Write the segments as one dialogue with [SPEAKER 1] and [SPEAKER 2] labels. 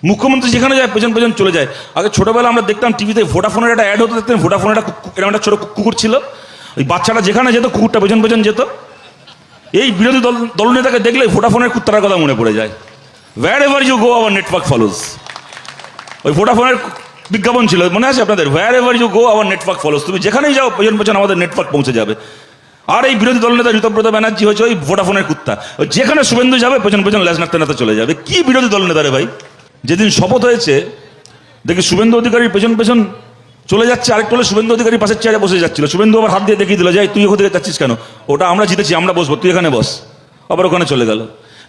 [SPEAKER 1] মুখ্যমন্ত্রী যেখানে যায় পেছন পেছন চলে যায়। আগে ছোটবেলা আমরা দেখতাম টিভিতে ভোডাফোনের একটা অ্যাড হতো, দেখতেন ভোডাফোনের এরকম একটা ছোট কুকুর ছিল, ওই বাচ্চাটা যেখানে যেত কুকুরটা পেছন পেছন যেত। এই বিরোধী দলনেতাকে দেখলে ভোডাফোনের কুত্তার কথা মনে পড়ে যায়। Wherever you go our network follows. ওই ভোডাফোনের বিজ্ঞাপন ছিল, মনে আছে আপনাদের? Wherever you go our network follows. তুমি যেখানেই যাও পেছন পেছন আমাদের নেটওয়ার্ক পৌঁছে যাবে। আর এই বিরোধী দলনেতা ঋতব্রত ব্যানার্জি হয়েছে ওই ভোডাফোনের কুত্তা, যেখানে শুভেন্দু যাবে পেছন পেছন ল্যাজ নাড়তে নাড়তে চলে যাবে। কি বিরোধী দলনেতা রে ভাই! যেদিন শপথ হয়েছে দেখি শুভেন্দু অধিকারীর পেছন পেছন চলে যাচ্ছে, আরেকটু হলে শুভেন্দু অধিকারী পাশের চেয়ারে বসে যাচ্ছিল। শুভেন্দু আবার হাত দিয়ে দেখিয়ে দিল, যাই তুই ওখান থেকে যাচ্ছিস কেন? ওটা আমরা জিতেছি, আমরা বসবো, তুই এখানে বস। আবার ওখানে চলে গেল।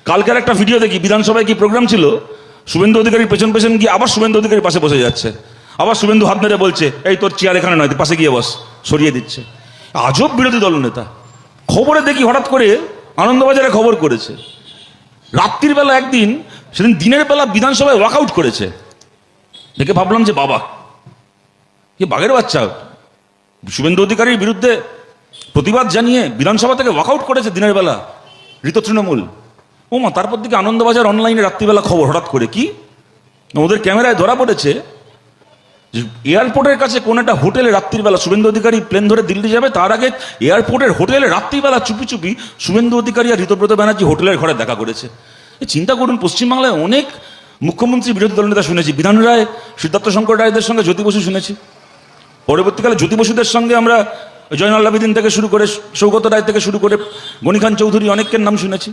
[SPEAKER 1] কালকের একটা ভিডিও দেখি, বিধানসভায় কি প্রোগ্রাম ছিল, শুভেন্দু অধিকারীর পেছন পেছন গিয়ে আবার শুভেন্দু অধিকারীর পাশে বসে যাচ্ছে। আবার শুভেন্দু হাত মেরে বলছে, এই তোর চেয়ার এখানে নয়, তুই পাশে গিয়ে বস, সরিয়ে দিচ্ছে। আজব বিরোধী দলনেতা। খবরে দেখি হঠাৎ করে আনন্দবাজারে খবর করেছে রাত্রির বেলা একদিন, সেদিন দিনের বেলা বিধানসভায় ওয়াকআউট করেছে। দেখে ভাবলাম যে বাবা, কি বাঘের বাচ্চা! শুভেন্দু অধিকারীর বিরুদ্ধে প্রতিবাদ জানিয়ে বিধানসভা থেকে ওয়াকআউট করেছে দিনের বেলা ঋত তৃণমূল। ও মা! তারপর দিকে আনন্দবাজার অনলাইনে রাত্রিবেলা খবর হঠাৎ করে কি ওদের ক্যামেরায় ধরা পড়েছে যে এয়ারপোর্টের কাছে কোন একটা হোটেলে রাত্রিবেলা শুভেন্দু অধিকারী প্লেন ধরে দিল্লি যাবে, তার আগে এয়ারপোর্টের হোটেলে রাত্রিবেলা চুপি চুপি শুভেন্দু অধিকারী আর ঋতব্রত ব্যানার্জি হোটেলের ঘরে দেখা করেছে। চিন্তা করুন, পশ্চিমবাংলায় অনেক মুখ্যমন্ত্রী বিরোধী দলনেতা শুনেছি। বিধান রায়, সিদ্ধার্থ শঙ্কর রায়দের সঙ্গে জ্যোতি বসু শুনেছি। পরবর্তীকালে জ্যোতি বসুদের সঙ্গে আমরা জয়নাল আবেদিন থেকে শুরু করে সৌগত রায় থেকে শুরু করে গনি খান চৌধুরী অনেকের নাম শুনেছি।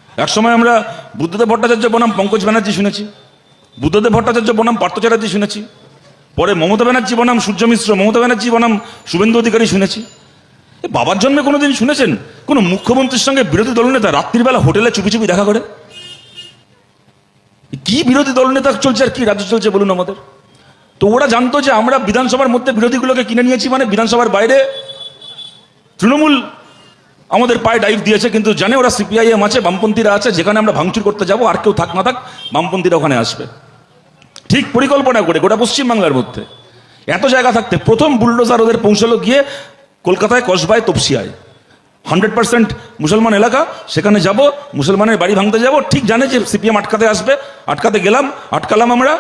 [SPEAKER 1] একসময় আমরা বুদ্ধদেব ভট্টাচার্য বনাম পঙ্কজ ব্যানার্জি শুনেছি, বুদ্ধদেব ভট্টাচার্য বনাম পার্থ চ্যাটার্জি শুনেছি, পরে মমতা ব্যানার্জি বনাম সূর্য মিশ্র, মমতা ব্যানার্জি বনাম শুভেন্দু অধিকারী শুনেছি। বাবার জন্মে কোনোদিন শুনেছেন কোনো মুখ্যমন্ত্রীর সঙ্গে বিরোধী দলনেতা রাত্রিবেলা হোটেলে চুপি চুপি দেখা করে? কি বিরোধী দলনেতা চলছে আর কি রাজ্য চলছে বলুন আমাদের। তো ওরা জানতো যে আমরা বিধানসভার মধ্যে বিরোধীগুলোকে কিনে নিয়েছি, মানে বিধানসভার বাইরে তৃণমূল আমাদের পায়ে ডাইভ দিয়েছে, কিন্তু জানে ওরা সিপিআইএম আছে, বামপন্থীরা আছে, যেখানে আমরা ভাঙচুর করতে যাব আর কেউ থাক না থাক বামপন্থীরা ওখানে আসবে। ঠিক পরিকল্পনা করে গোটা পশ্চিমবাংলার মধ্যে এত জায়গা থাকতে প্রথম বুলডোজার ওদের পৌঁছালো গিয়ে কলকাতায়, কসবায়, তপসিয়ায়। 100% মুসলমান এলাকা, সেখানে যাব, মুসলমানের বাড়ি ভাঙতে যাব। ঠিক জানে যে সিপিএম আটকাতে আসবে, আটকাতে গেলাম, আটকালাম আমরা।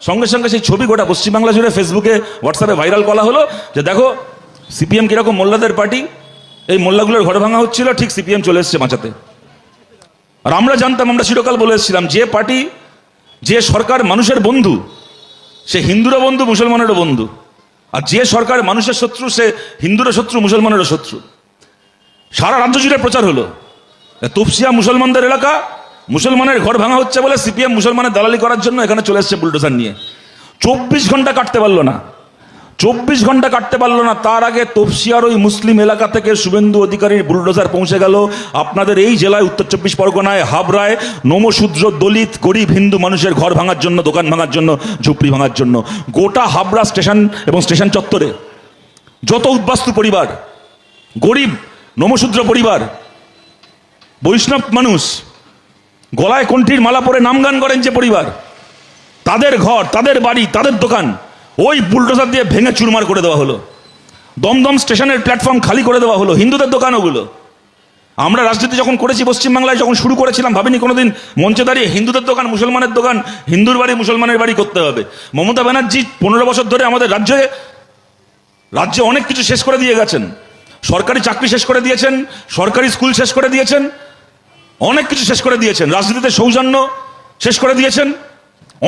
[SPEAKER 1] সঙ্গে সঙ্গে সেই ছবি গোটা পশ্চিমবাংলা জুড়ে ফেসবুকে, হোয়াটসঅ্যাপে ভাইরাল করা হলো যে দেখো সিপিএম কিরকম মোল্লাদের পার্টি, এই মোল্লাগুলোর ঘর ভাঙা হচ্ছিল, ঠিক সিপিএম চলে এসছে বাঁচাতে। আর আমরা জানতাম, আমরা চিরকাল বলে এসেছিলাম, যে পার্টি, যে সরকার মানুষের বন্ধু, সে হিন্দুরও বন্ধু, মুসলমানেরও বন্ধু। আর যে সরকার মানুষের শত্রু, সে হিন্দুরও শত্রু, মুসলমানেরও শত্রু। সারা রাজ্য জুড়ে প্রচার হলো, তপসিয়া মুসলমানদের এলাকা, মুসলমানের ঘর ভাঙা হচ্ছে বলে সিপিএম মুসলমানের দালালি করার জন্য এখানে চলে এসছে বুলডোজার নিয়ে। 24 ঘন্টা কাটতে পারলো না, 24 ঘন্টা কাটতে পারলো না, তার আগে তপসিয়ার ওই মুসলিম এলাকা থেকে শুভেন্দু অধিকারীর বুলডোজার পৌঁছে গেল আপনাদের এই জেলায়, উত্তর 24 পরগনায়, হাবড়ায়, নমশূদ্র, দলিত, গরিব হিন্দু মানুষের ঘর ভাঙার জন্য, দোকান ভাঙার জন্য, ঝুপড়ি ভাঙার জন্য। গোটা হাবড়া স্টেশন এবং স্টেশন চত্বরে যত উদ্বাস্তু পরিবার, গরিব নমশূদ্র পরিবার, বৈষ্ণব মানুষ, গলায় কণ্ঠির মালা পরে নামগান করেন যে পরিবার, তাদের ঘর, তাদের বাড়ি, তাদের দোকান ওই বুলডোজার দিয়ে ভেঙে চুরমার করে দেওয়া হলো। দমদম স্টেশনের প্ল্যাটফর্ম খালি করে দেওয়া হলো, হিন্দুদের দোকান ওগুলো। আমরা রাজনীতি যখন করেছি পশ্চিমবাংলায়, যখন শুরু করেছিলাম, ভাবিনি কোনোদিন মঞ্চে দাঁড়িয়ে হিন্দুদের দোকান, মুসলমানের দোকান, হিন্দুর বাড়ি, মুসলমানের বাড়ি করতে হবে। মমতা ব্যানার্জি 15 বছর ধরে আমাদের রাজ্যে অনেক কিছু শেষ করে দিয়ে গেছেন। সরকারি চাকরি শেষ করে দিয়েছেন, সরকারি স্কুল শেষ করে দিয়েছেন, অনেক কিছু শেষ করে দিয়েছেন। রাজনীতিতে সৌজন্য শেষ করে দিয়েছেন,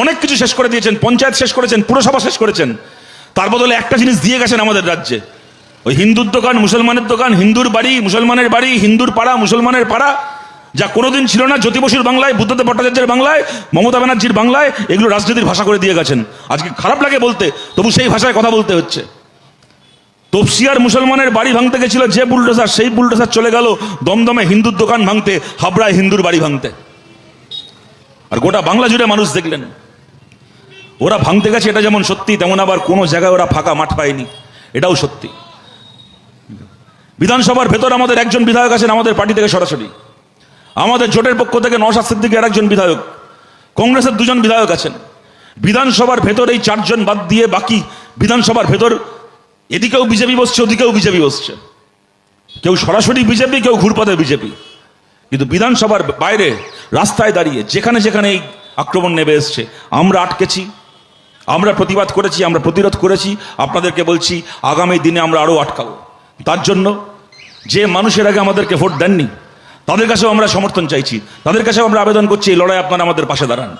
[SPEAKER 1] অনেক কিছু শেষ করে দিয়েছেন, পঞ্চায়েত শেষ করেছেন, পুরসভা শেষ করেছেন। তার বদলে একটা জিনিস দিয়ে গেছেন আমাদের রাজ্যে, ওই হিন্দুর দোকান, মুসলমানের দোকান, হিন্দুর বাড়ি, মুসলমানের বাড়ি, হিন্দুর পাড়া, মুসলমানের পাড়া, যা কোনোদিন ছিল না জ্যোতি বসুর বাংলায়, বুদ্ধদেব ভট্টাচার্যের বাংলায়, মমতা ব্যানার্জির বাংলায়। এগুলো রাজনীতির ভাষা করে দিয়ে গেছেন। আজকে খারাপ লাগে বলতে, তবু সেই ভাষায় কথা বলতে হচ্ছে। তপসিয়ার মুসলমানের বাড়ি ভাঙতে গেছিল যে বুলডোজার, সেই বুলডোজার চলে গেল দমদমে হিন্দুর দোকান ভাঙতে, হাবড়ায় হিন্দুর বাড়ি ভাঙতে। আর গোটা বাংলা জুড়ে মানুষ দেখলেন ওরা ভাঙতে গেছে, এটা যেমন সত্যি, তেমন আবার কোনো জায়গায় ওরা ফাঁকা মাঠ পায়নি, এটাও সত্যি। বিধানসভার ভেতর আমাদের একজন বিধায়ক আছেন আমাদের পার্টি থেকে সরাসরি, আমাদের জোটের পক্ষ থেকে নওশাদ সিদ্দিকীর একজন বিধায়ক, কংগ্রেসের 2 জন বিধায়ক আছেন। বিধানসভার ভেতর এই 4 জন বাদ দিয়ে বাকি বিধানসভার ভেতর এদিকেও বিজেপি বসছে, ওদিকেও বিজেপি বসছে। কেউ সরাসরি বিজেপি, কেউ ঘুরপথে বিজেপি। কিন্তু বিধানসভার বাইরে রাস্তায় দাঁড়িয়ে যেখানে যেখানে এই আক্রমণ নেমে এসছে, আমরা আটকেছি, আমরা প্রতিবাদ করেছি, আমরা প্রতিরোধ করেছি। আপনাদেরকে বলছি আগামী দিনে আমরা আরও আটকাবো। তার জন্য যে মানুষের আগে আমাদেরকে ভোট দেননি তাদের কাছেও আমরা সমর্থন চাইছি, তাদের কাছেও আমরা আবেদন করছি এই লড়াই আপনারা আমাদের পাশে দাঁড়ান।